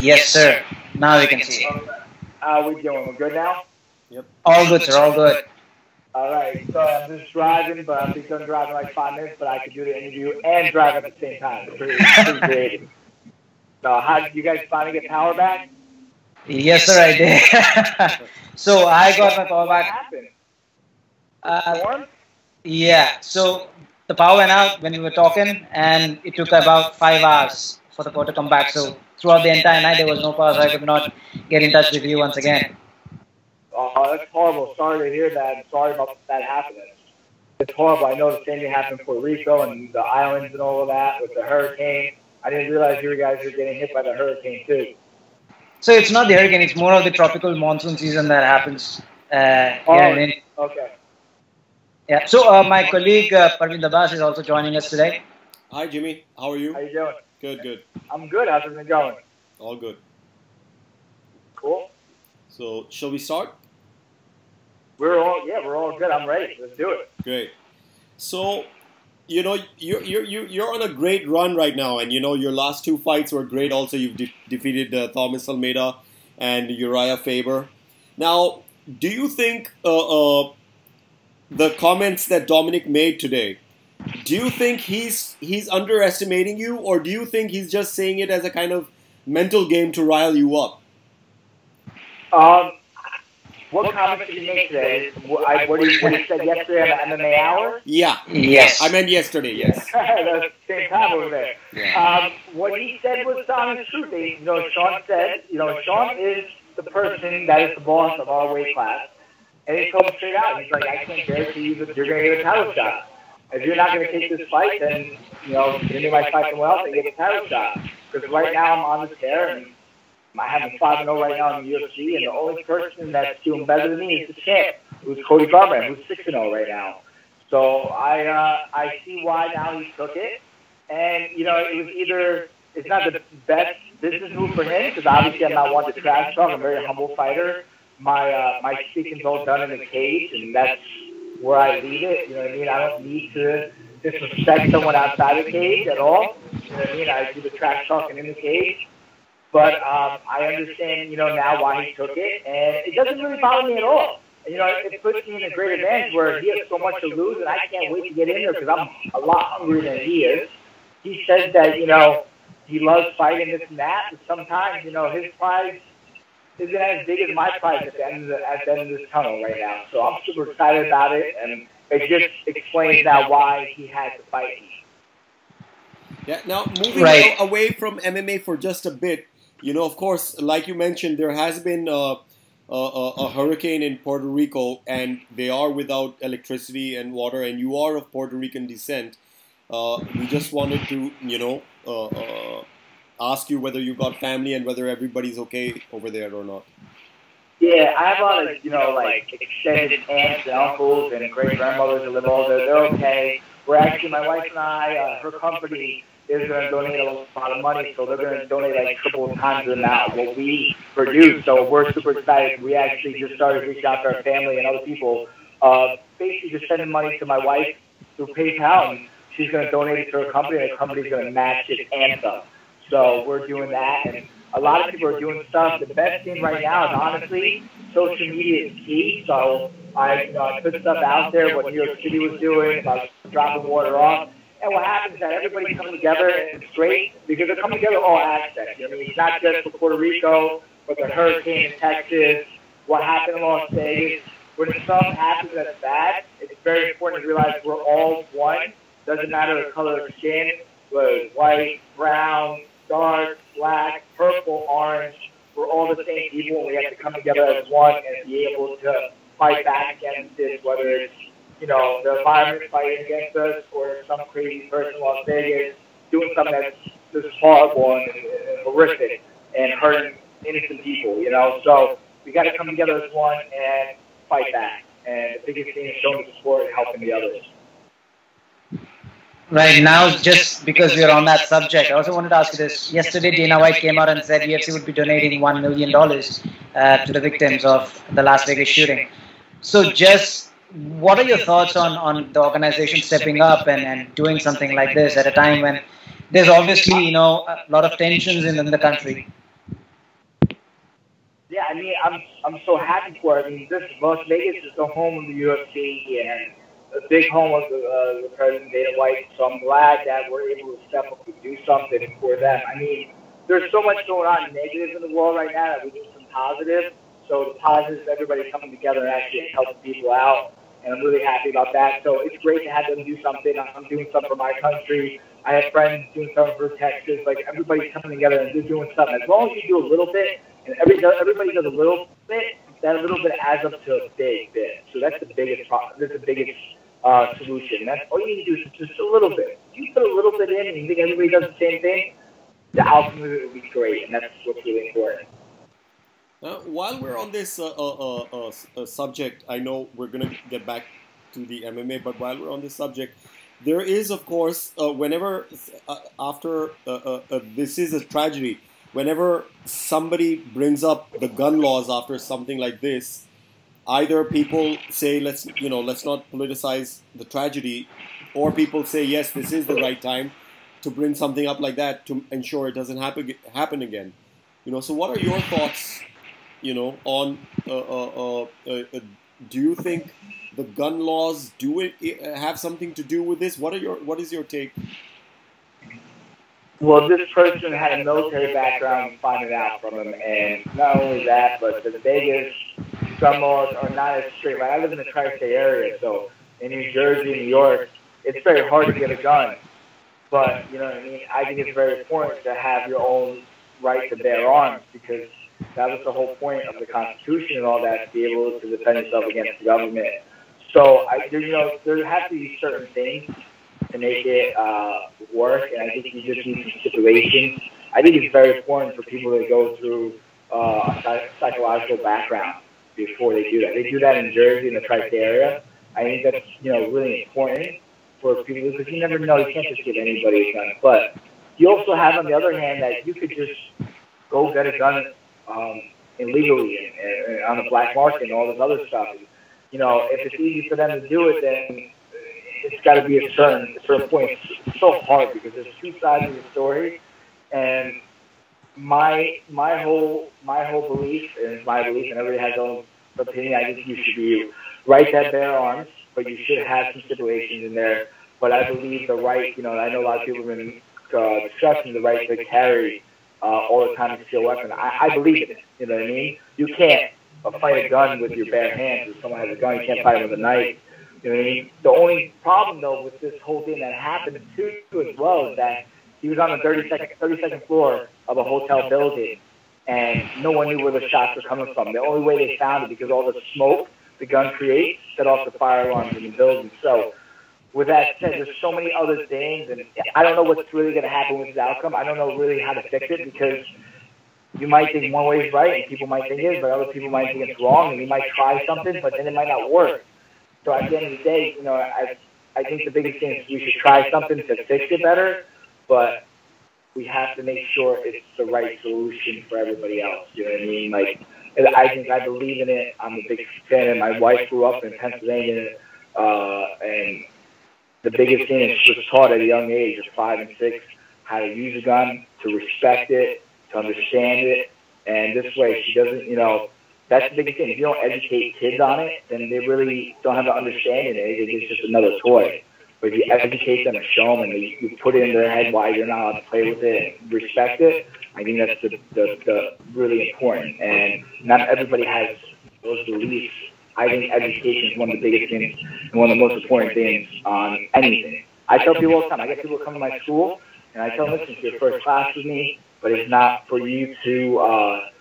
Yes, sir. Now we can see it. How we doing? We're good now? Yep. All good, sir. All good. All right. So I'm just driving, but I'll be done driving like 5 minutes, but I can do the interview and drive at the same time. It's pretty creative. So how did you guys finally get power back? Yes, sir, I did. So I got my power back. What happened? Yeah. So the power went out when we were talking, and it took about 5 hours for the power to come back. So throughout the entire night, there was no power, so I could not get in touch with you once again. Oh, that's horrible. Sorry to hear that. Sorry about that happening. It's horrible. I know the same thing happened in Puerto Rico and the islands and all of that with the hurricane. I didn't realize you guys were getting hit by the hurricane too. So it's not the hurricane, it's more of the tropical monsoon season that happens here in India. Okay. Yeah. So my colleague Parveen Dabas is also joining us today. Hi, Jimmy. How are you? How you doing? Good, good. I'm good. How's everything going? All good. Cool. So, shall we start? We're all good. I'm ready. Let's do it. Great. So, you know, you're on a great run right now, and you know your last 2 fights were great. Also, you've defeated Thomas Almeida and Urijah Faber. Now, do you think the comments that Dominic made today, do you think he's underestimating you, or do you think he's just saying it as a kind of mental game to rile you up? What comments did you make today? What he said yesterday on the MMA Hour? Yeah. Yes. I meant yesterday, yes. The same time over there. Yeah. What he said was telling the truth. Sean said, Sean is the person that is the boss of our weight class. And he told me straight out, he's like, I can't guarantee you that you're going to get a title shot. If you're not going to take this fight, then, you might fight someone else and get a title shot. Because right now I'm on the tear, and I have a 5-0 right now in the UFC, and the only person that's doing better than me is the champ, who's Cody Garbrandt, who's 6-0 right now. So I see why now he took it. And, it was either, it's not the best business move for him, because obviously I'm not one to trash talk. I'm a very humble fighter. My speaking's all done in the cage, and that's where I leave it. You know what I mean? I don't need to disrespect someone outside the cage at all. You know what I mean? I do the trash talking in the cage. But I understand, now why he took it, and it doesn't really bother me at all. It puts me in a great advantage where he has so much to lose, and I can't wait to get in there because I'm a lot hungrier than he is. He says that, he loves fighting this and that, but sometimes, his prize isn't as big as my prize at the end of this tunnel right now. So I'm super excited about it, and it just explains now why he had to fight me. Yeah. Now, moving away from MMA for just a bit, of course, like you mentioned, there has been a hurricane in Puerto Rico, and they are without electricity and water, and you are of Puerto Rican descent. We just wanted to, ask you whether you got family and whether everybody's okay over there or not. Yeah, I have a lot of, extended aunts and uncles and great-grandmothers that live over there. They're okay. We're actually, my wife and I, her company is going to donate a lot of money, so they're going to donate triple times the amount of what we produce. So we're super excited. We actually just started reaching out to our family and other people, basically just sending money to my wife through PayPal, and she's going to donate it to her company, and the company's going to match it and some. So we're doing that, and a lot of people are doing stuff. The best thing right now is honestly social media is key. So I put stuff out there, what New York City was doing, about dropping water off. And what happens is that everybody's coming together, and it's great because they're coming together all aspects. It's not just for Puerto Rico, but the hurricane in Texas, what happened in Las Vegas. When something happens that's bad, it's very important to realize we're all one. Doesn't matter the color of skin, whether it's white, brown, dark, black, purple, orange. We're all the same people, and we have to come together as one and be able to fight back against it, whether it's the environment fighting against us, or some crazy person in Las Vegas doing something that's just horrible and horrific and hurting innocent people, So we got to come together as one and fight back. And the biggest thing is showing support and helping the others. Right now, just because we're on that subject, I also wanted to ask you this. Yesterday, Dana White came out and said UFC would be donating $1 million to the victims of the Las Vegas shooting. So just what are your thoughts on the organization stepping up and doing something like this at a time when there's obviously, a lot of tensions in the country? Yeah, I mean, I'm so happy for it. I mean, this Las Vegas is the home of the UFC and a big home of the President Dana White. So I'm glad that we're able to step up and do something for them. I mean, there's so much going on negative in the world right now that we need some positive. So the positives, everybody coming together and actually helping people out. And I'm really happy about that. So it's great to have them do something. I'm doing something for my country. I have friends doing something for Texas. Like, everybody's coming together and they're doing something. As long as you do a little bit, and everybody does a little bit, that little bit adds up to a big bit. So that's the biggest problem. That's the biggest solution. That's all you need to do is just a little bit. If you put a little bit in and you think everybody does the same thing, the outcome of it will be great. And that's what's really important. While we're on this subject, I know we're going to get back to the MMA, but while we're on this subject, there is, of course, whenever after this is a tragedy, whenever somebody brings up the gun laws after something like this, either people say let's not politicize the tragedy, or people say yes, this is the right time to bring something up like that to ensure it doesn't happen again. So what are your thoughts? On do you think the gun laws have something to do with this? What is your take? Well, this person had a military background, find it out from him, and not only that, but the Vegas gun laws are not as strict. Right? I live in the tri-state area, so in New Jersey, New York, it's very hard to get a gun. But you know what I mean. I think it's very important to have your own right to bear arms, because that was the whole point of the Constitution and all that, to be able to defend yourself against the government. So, there have to be certain things to make it work, and I think you just need some stipulations. I think it's very important for people to go through a psychological background before they do that. They do that in Jersey, in the tri-state area. I think that's, really important for people, because you never know. You can't just give anybody a gun. But you also have, on the other hand, that you could just go get a gun illegally and on the black market and all this other stuff. If it's easy for them to do it, then it's got to be a certain point. It's so hard because there's two sides of the story, and my whole belief, and my belief, and everybody has their own opinion. I think you should be right to bear arms, but you should have some stipulations in there. But I believe the right, I know a lot of people have been discussing the right to carry all the time a concealed weapon. I believe in it. You know what I mean? You can't fight a gun with your bare hands. If someone has a gun, you can't fight it with a knife. You know what I mean? The only problem, though, with this whole thing that happened too as well is that he was on the 32nd floor of a hotel building, and no one knew where the shots were coming from. The only way they found it, because all the smoke the gun creates, set off the fire alarms in the building. So, with that said, there's so many other things, and I don't know what's really going to happen with this outcome. I don't know really how to fix it, because you might think one way is right, and people might think it is, but other people might think it's wrong, and you might try something, but then it might not work. So at the end of the day, I think the biggest thing is we should try something to fix it better, but we have to make sure it's the right solution for everybody else. You know what I mean? Like, I believe in it. I'm a big fan, and my wife grew up in Pennsylvania, and the biggest thing is she was taught at a young age of 5 and 6 how to use a gun, to respect it, to understand it, and this way she doesn't, that's the biggest thing. If you don't educate kids on it, then they really don't have an understanding of it. It's just another toy. But if you educate them and show them, and you put it in their head why you're not allowed to play with it and respect it, I think that's the really important. And not everybody has those beliefs. I think education is one of the biggest things and one of the most important things on anything. I tell people all the time, I get people come to my school, and I tell them, listen, it's your first class with me, but it's not for you to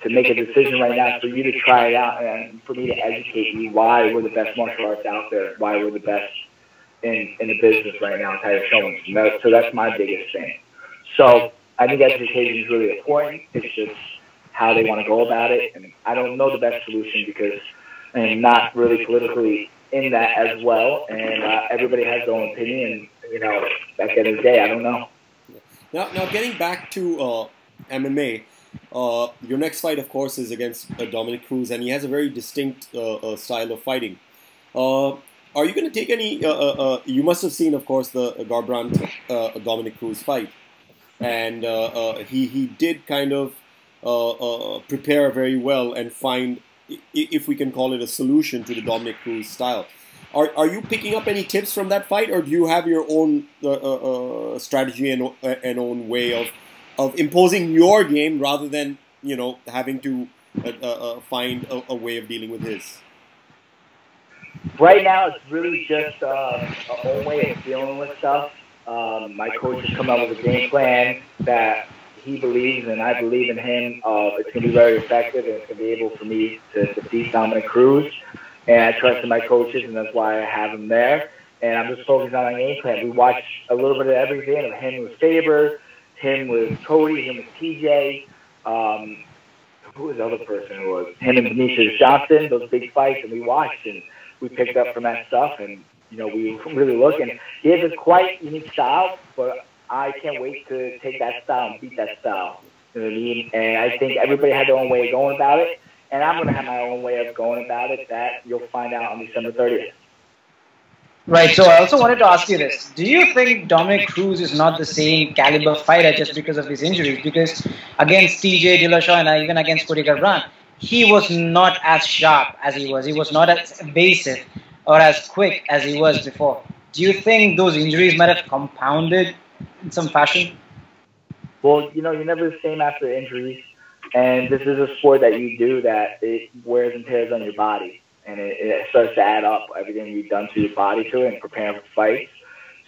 make a decision right now. It's for you to try it out, and for me to educate you why we're the best martial arts out there, why we're the best in the business right now, how to show them. So that's my biggest thing. So I think education is really important. It's just how they want to go about it, and I don't know the best solution because I'm not really politically in that as well, and everybody has their own opinion. At the end of the day, I don't know. Now getting back to MMA, your next fight, of course, is against Dominic Cruz, and he has a very distinct style of fighting. Are you going to take any? You must have seen, of course, the Garbrandt Dominic Cruz fight, and he did kind of prepare very well and find, if we can call it, a solution to the Dominic Cruz style. Are you picking up any tips from that fight, or do you have your own strategy and own way of imposing your game rather than, you know, having to find a way of dealing with his? Right now, it's really just our own way of dealing with stuff. My coach has come up with a game plan that he believes, and I believe in him. It's going to be very effective, and it's going to be able for me to defeat Dominic Cruz. And I trust in my coaches, and that's why I have him there. And I'm just focused on my game plan. We watch a little bit of everything, of him with Faber, him with Cody, him with TJ. Who was the other person who was? Him and Demetrius Johnson, those big fights, and we watched, and we picked up from that stuff, and, you know, we really look. And he has a quite unique style, but I can't wait to take that style and beat that style. You know what I mean? And I think everybody had their own way of going about it. And I'm going to have my own way of going about it that you'll find out on December 30th. Right. So I also wanted to ask you this. Do you think Dominic Cruz is not the same caliber fighter just because of his injuries? Because against TJ Dillashaw and even against Cody Garbrandt, he was not as sharp as he was. He was not as evasive or as quick as he was before. Do you think those injuries might have compounded in some fashion? Well, you know, you're never the same after injuries. And this is a sport that you do that it wears and tears on your body. And it starts to add up, everything you've done to your body to it and preparing for fights.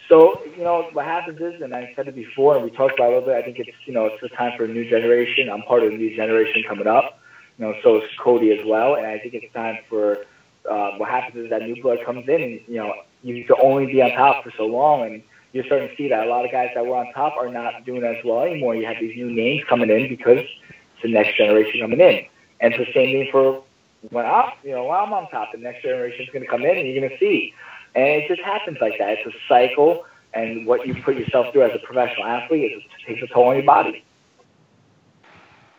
So, you know, what happens is, and I said it before, and we talked about it a little bit, I think it's, you know, it's a time for a new generation. I'm part of the new generation coming up. You know, so is Cody as well. And I think it's time for, what happens is that new blood comes in, and, you know, you can only be on top for so long. And you're starting to see that a lot of guys that were on top are not doing as well anymore. You have these new names coming in because it's the next generation coming in. And it's the same thing for when I'm on top, the next generation is going to come in and you're going to see. And it just happens like that. It's a cycle, and what you put yourself through as a professional athlete, it takes a toll on your body.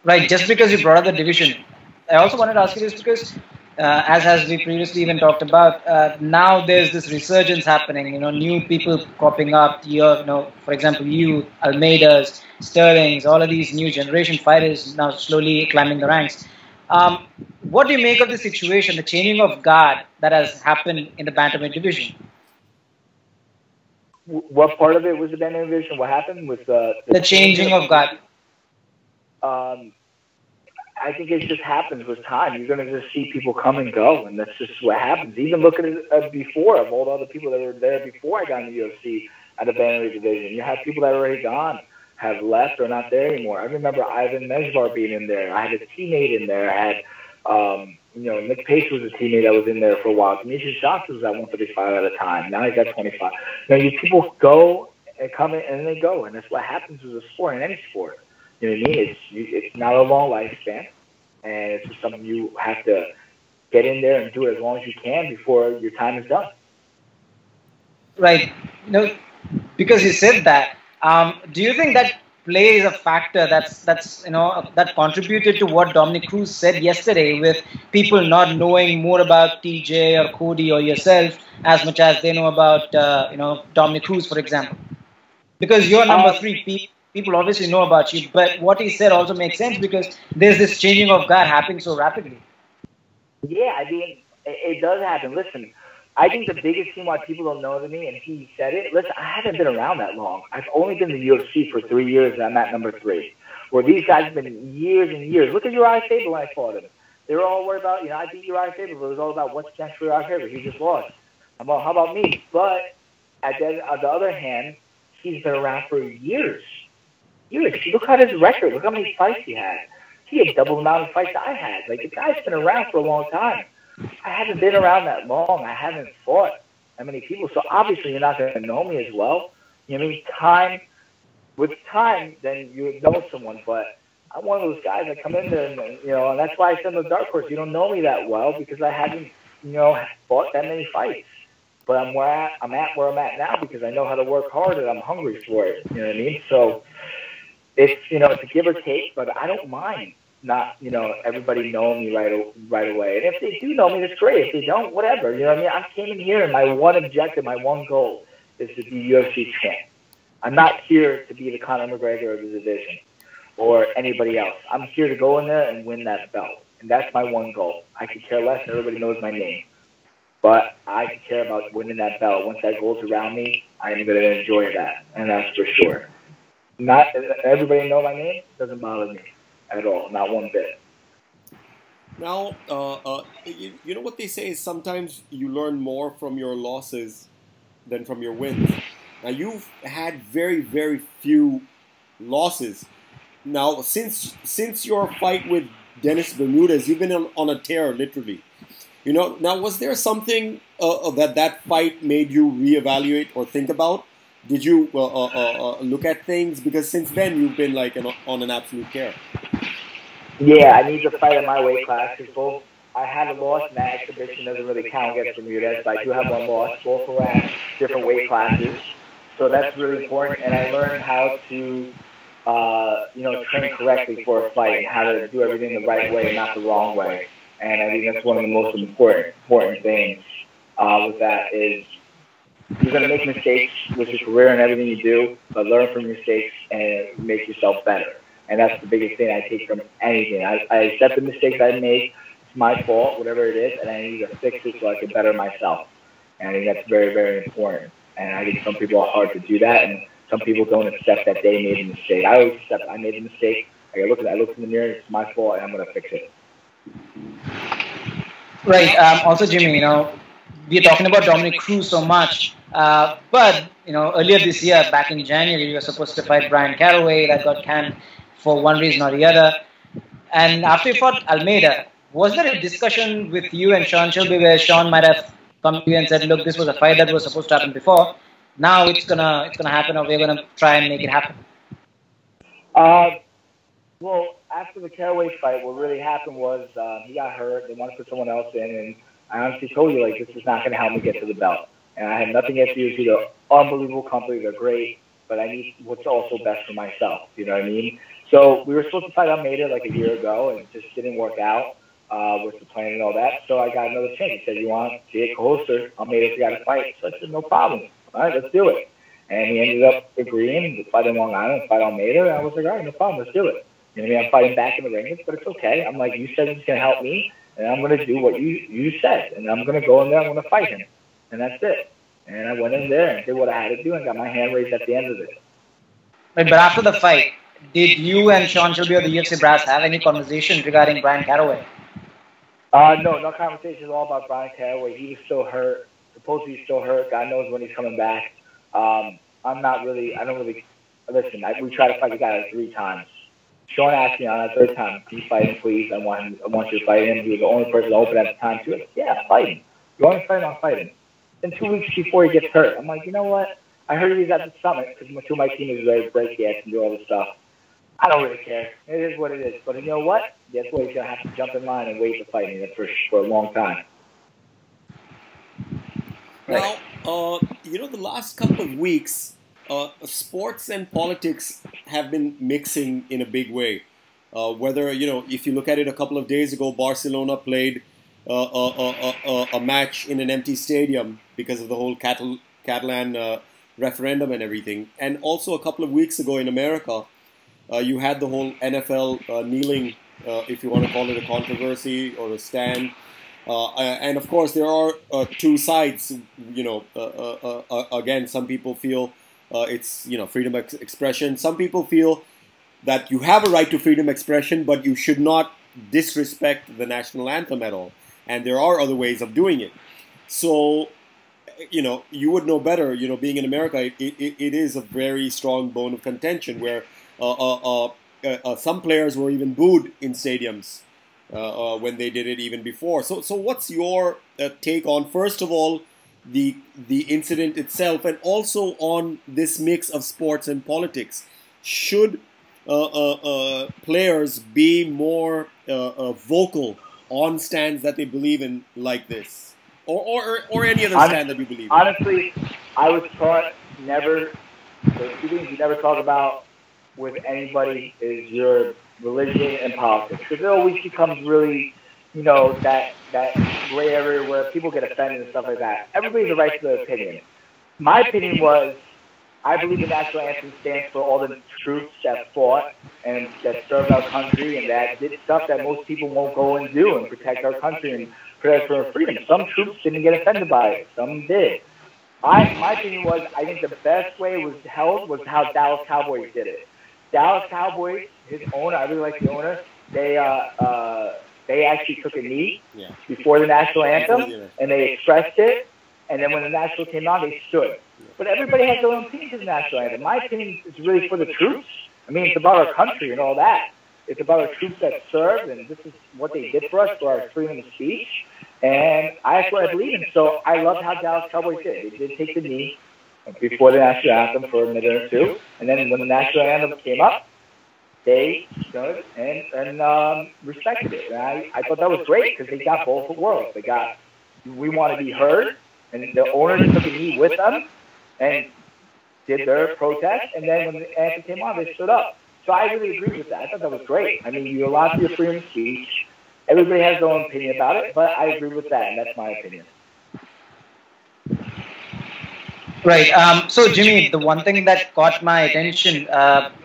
Right, just because you brought up the division. I also wanted to ask you this because, as we previously even talked about, now there's this resurgence happening, you know, new people cropping up, you know, for example, you, Almeidas, Sterlings, all of these new generation fighters now slowly climbing the ranks. What do you make of the situation, the changing of guard that has happened in the bantamweight division? What part of it was the bantamweight division? What happened with the changing of guard? I think it just happens with time. You're going to just see people come and go, and that's just what happens. Even looking at before, of all the other people that were there before I got in the UFC at the bantamweight division, you have people that are already gone, have left or not there anymore. I remember Ivan Mejvar being in there. I had a teammate in there. I had, you know, Nick Pace was a teammate that was in there for a while. Demetrius Johnson was at 135 at a time. Now he's at 25. You know, people go and come in and they go, and that's what happens with a sport, in any sport. You know what I mean? It's not a long lifespan, and it's just something you have to get in there and do it as long as you can before your time is done. Right. You know, because you said that, do you think that plays a factor that's you know, that contributed to what Dominic Cruz said yesterday, with people not knowing more about TJ or Cody or yourself as much as they know about you know, Dominic Cruz, for example? Because you're number 3, people obviously know about you, but what he said also makes sense because there's this changing of guard happening so rapidly. Yeah, I mean, it does happen. Listen, I think the biggest thing why people don't know to me, and he said it, listen, I haven't been around that long. I've only been in the UFC for 3 years, and I'm at number 3. Where these guys have been years and years. Look at Urijah Faber when I fought him. They were all worried about, you know, I beat Urijah Faber, but it was all about what's next for Urijah Faber. He just lost. How about me? But on the other hand, he's been around for years. Look at his record. Look how many fights he had. He had double the amount of fights I had. Like, the guy's been around for a long time. I haven't been around that long. I haven't fought that many people. So obviously you're not going to know me as well. You know what I mean? With time, then you know someone. But I'm one of those guys that come in there, and, you know, and that's why I said in the dark horse, you don't know me that well because I haven't, you know, fought that many fights. But I'm at where I'm at now because I know how to work hard and I'm hungry for it. You know what I mean? So it's, you know, it's a give or take, but I don't mind not, you know, everybody knowing me right away. And if they do know me, that's great. If they don't, whatever. You know what I mean? I came in here and my one objective, my one goal is to be UFC champ. I'm not here to be the Conor McGregor of the division. or anybody else. I'm here to go in there and win that belt. And that's my one goal. I could care less. Everybody knows my name. But I care about winning that belt. Once that goal's around me, I'm going to enjoy that. And that's for sure. Not everybody know my name. Doesn't bother me at all. Not one bit. Now, you know what they say is sometimes you learn more from your losses than from your wins. Now, you've had very, very few losses. Now, since your fight with Dennis Bermudez, you've been on a tear, literally. You know, now, was there something that fight made you reevaluate or think about? Did you look at things? Because since then, you've been like on an absolute tear. Yeah, I need to fight in my weight class. Because I had a loss, and that exhibition doesn't really count against Bermudez. But I do have one loss. Both were at different weight classes. So that's really important. And I learned how to train correctly for a fight and how to do everything the right way and not the wrong way. And I think that's one of the most important things with that is you're going to make mistakes with your career and everything you do, but learn from your mistakes and make yourself better. And that's the biggest thing I take from anything. I accept the mistakes I make. It's my fault, whatever it is, and I need to fix it so I can better myself. And I think that's very, very important. And I think some people are hard to do that, and some people don't accept that they made a mistake. I always accept I made a mistake. I look in the mirror, it's my fault, and I'm going to fix it. Right. Also, Jimmy, we're talking about Dominic Cruz so much, but earlier this year, back in January, you were supposed to fight Bryan Caraway. That got canned for one reason or the other. And after you fought Almeida, was there a discussion with you and Sean Shelby where Sean might have come to you and said, "Look, this was a fight that was supposed to happen before. Now it's gonna happen, or we're gonna try and make it happen"? Well, after the Caraway fight, what really happened was he got hurt. They wanted to put someone else in, and I honestly told you, like, this is not going to help me get to the belt. And I had nothing against UFC. They're an unbelievable company. They're great, but I need what's also best for myself. You know what I mean? So we were supposed to fight Almeida like a year ago, and it just didn't work out with the plan and all that. So I got another chance. He said, "You want to get closer? Almeida's got to fight." So I said, "No problem. All right, let's do it." And he ended up agreeing to fight in Long Island, fight Almeida. And I was like, "All right, no problem. Let's do it." You know what I mean? I'm fighting back in the ring, but it's okay. I'm like, you said it's going to help me, and I'm going to do what you said. And I'm going to go in there, I'm going to fight him. And that's it. And I went in there and did what I had to do and got my hand raised at the end of it. Right, but after the fight, did you and Sean Shelby or the UFC brass have any conversation regarding Bryan Caraway? No conversation at all about Bryan Caraway. He was still hurt. Supposedly he's still hurt. God knows when he's coming back. I don't really, listen, we tried to fight the guy like 3 times. Sean asked me on that 3rd time, "Can you fight him, please? I want you to fight him." He was the only person open at the time too. Yeah, fight him. You want to fight him? I'll fight him. Then 2 weeks before he gets hurt, I'm like, you know what? I heard he was at the summit because 2 of my team is ready to break the ass and do all this stuff. I don't really care. It is what it is. But you know what? Guess what? He's going to have to jump in line and wait to fight me for a long time. Now, the last couple of weeks, sports and politics have been mixing in a big way. Whether, if you look at it a couple of days ago, Barcelona played a match in an empty stadium because of the whole Catalan referendum and everything. And also a couple of weeks ago in America, you had the whole NFL kneeling, if you want to call it a controversy or a stand. And of course, there are 2 sides. Again, some people feel it's freedom of expression. Some people feel that you have a right to freedom of expression, but you should not disrespect the national anthem at all. And there are other ways of doing it. So, you would know better. Being in America, it is a very strong bone of contention where some players were even booed in stadiums when they did it even before. So what's your take on, first of all, the incident itself, and also on this mix of sports and politics? Should players be more vocal on stands that they believe in like this, or any other stand that you believe in? Honestly, I was taught never. The 2 things you never talk about with anybody is your religion and politics, because it always becomes really, that gray area where people get offended and stuff like that. Everybody has a right to their opinion. My opinion was, I believe the national anthem stands for all the troops that fought and that served our country and that did stuff that most people won't go and do and protect our country and protect our freedom. Some troops didn't get offended by it. Some did. My opinion was, I think the best way it was held was how Dallas Cowboys did it. Dallas Cowboys, his owner, I really like the owner, they actually took a knee before the national anthem, and they expressed it, and then when the national came on, they stood. But everybody has their own opinion to the national anthem. My opinion is really for the troops. I mean, it's about our country and all that. It's about our troops that served, and this is what they did for us, for our freedom of speech. And that's what I believe in. So I loved how Dallas Cowboys did. They did take the knee before the national anthem for a minute or two. And then when the national anthem came up, they stood and respected it. And I thought that was great because they got both worlds. They got, we want to be heard, and the owners took a knee with them and did their protest. And then when the anthem came on, they stood up. So I really agree with that. I thought that was great. I mean, you allow your freedom of speech. Everybody has their own opinion about it, but I agree with that, and that's my opinion. Right. So, Jimmy, the one thing that caught my attention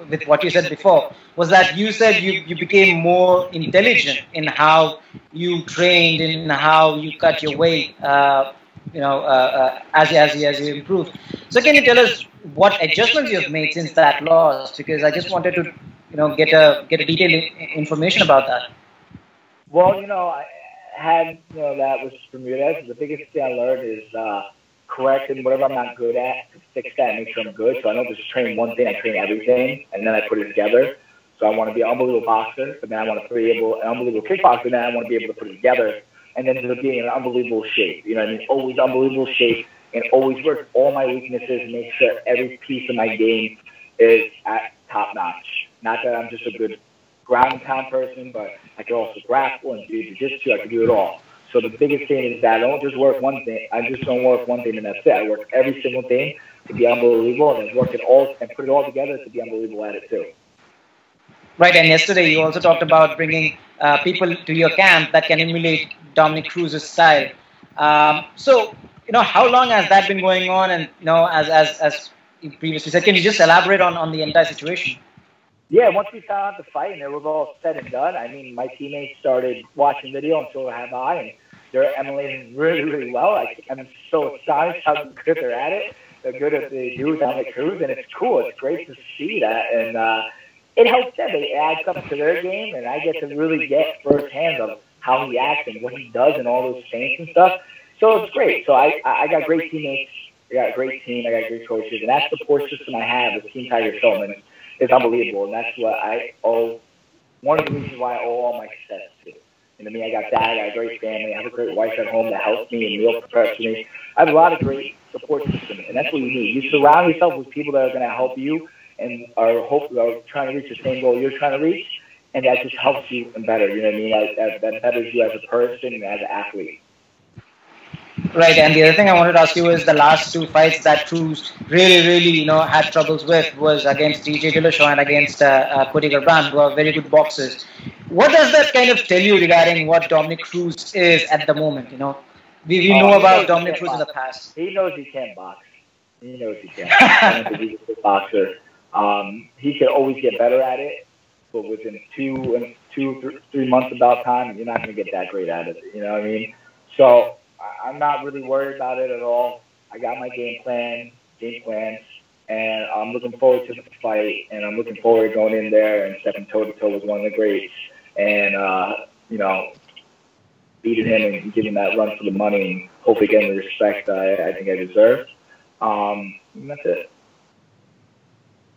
with what you said before was that you said you became more intelligent in how you trained, in how you cut your weight, as you improved. So, can you tell us what adjustments you have made since that loss? Because I just wanted to, get a detailed information about that. Well, I had, that was Bermudez. The biggest thing I learned is correcting whatever I'm not good at, to fix that and make sure I'm good. So I don't just train one thing, I train everything, and then I put it together. So I want to be an unbelievable boxer, but then I want to be an unbelievable kickboxer, and then I want to be able to put it together, and then to be in an unbelievable shape. You know what I mean? Always unbelievable shape, and always work all my weaknesses and make sure every piece of my game is at top notch. Not that I'm just a good ground and pound person, but I can also grapple and do jiu-jitsu. I can do it all. So the biggest thing is that I don't just work one thing. I just don't work one thing and that's it. I work every single thing to be unbelievable, and then work it all and put it all together to be unbelievable at it too. Right, and yesterday you also talked about bringing people to your camp that can emulate Dominic Cruz's style. So, how long has that been going on? And, as you previously said, can you just elaborate on the entire situation? Yeah, once we found out the fight and it was all said and done, I mean, my teammates started watching video, and so have I, and they're emulating really, really well. I'm so astonished how good they're at it. They're good at the do Dominic Cruz, and it's cool. It's great to see that, and it helps them. They add something to their game, and I get to really get firsthand of how he acts and what he does and all those things and stuff. So it's great. So I got great teammates. I got a great team. I got great coaches, and that support system I have with Team Tiger Showman is unbelievable, and that's what I owe. One of the reasons why I owe all my success to. I mean, I got that. I got a great family. I have a great wife at home that helps me and meal prepares for me. I have a lot of great support systems, and that's what you need. You surround yourself with people that are going to help you and are trying to reach the same goal you're trying to reach, and that just helps you and better. You know what I mean? That betters you as a person and as an athlete. Right, and the other thing I wanted to ask you is the last two fights that Cruz really, had troubles with was against DJ Dillashaw and against Puerto, who are very good boxers. What does that kind of tell you regarding what Dominic Cruz is at the moment? We know about Dominic Cruz in the past. He knows he can't box. He knows he can't. He's a good boxer. He can always get better at it, but within 3 months about time, you're not going to get that great at it. You know what I mean? So I'm not really worried about it at all. I got my game plans, and I'm looking forward to the fight, and I'm looking forward to going in there and stepping toe-to-toe with one of the greats and, beating him and giving that run for the money and hopefully getting the respect I think I deserve. And that's it.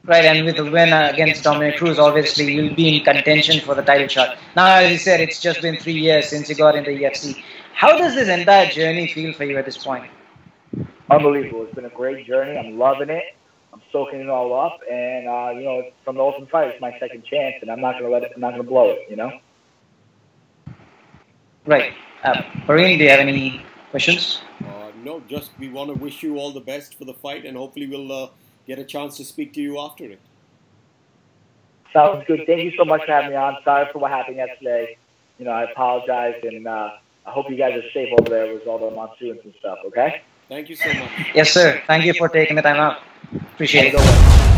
Right, and with the win against Dominic Cruz, obviously you'll be in contention for the title shot. Now, as you said, it's just been 3 years since you got into the UFC. How does this entire journey feel for you at this point? Unbelievable. It's been a great journey. I'm loving it. I'm soaking it all up. And, from the Ultimate Fighter, it's my second chance, and I'm not going to blow it, Right. Bryan, do you have any questions? No, just we want to wish you all the best for the fight, and hopefully we'll get a chance to speak to you after it. Sounds good. Thank you so much for having me on. Sorry for what happened yesterday. I apologize, and I hope you guys are safe over there with all the monsoons and stuff, okay? Thank you so much. Yes, sir. Thank you for taking the time out. Appreciate Have a it. good one.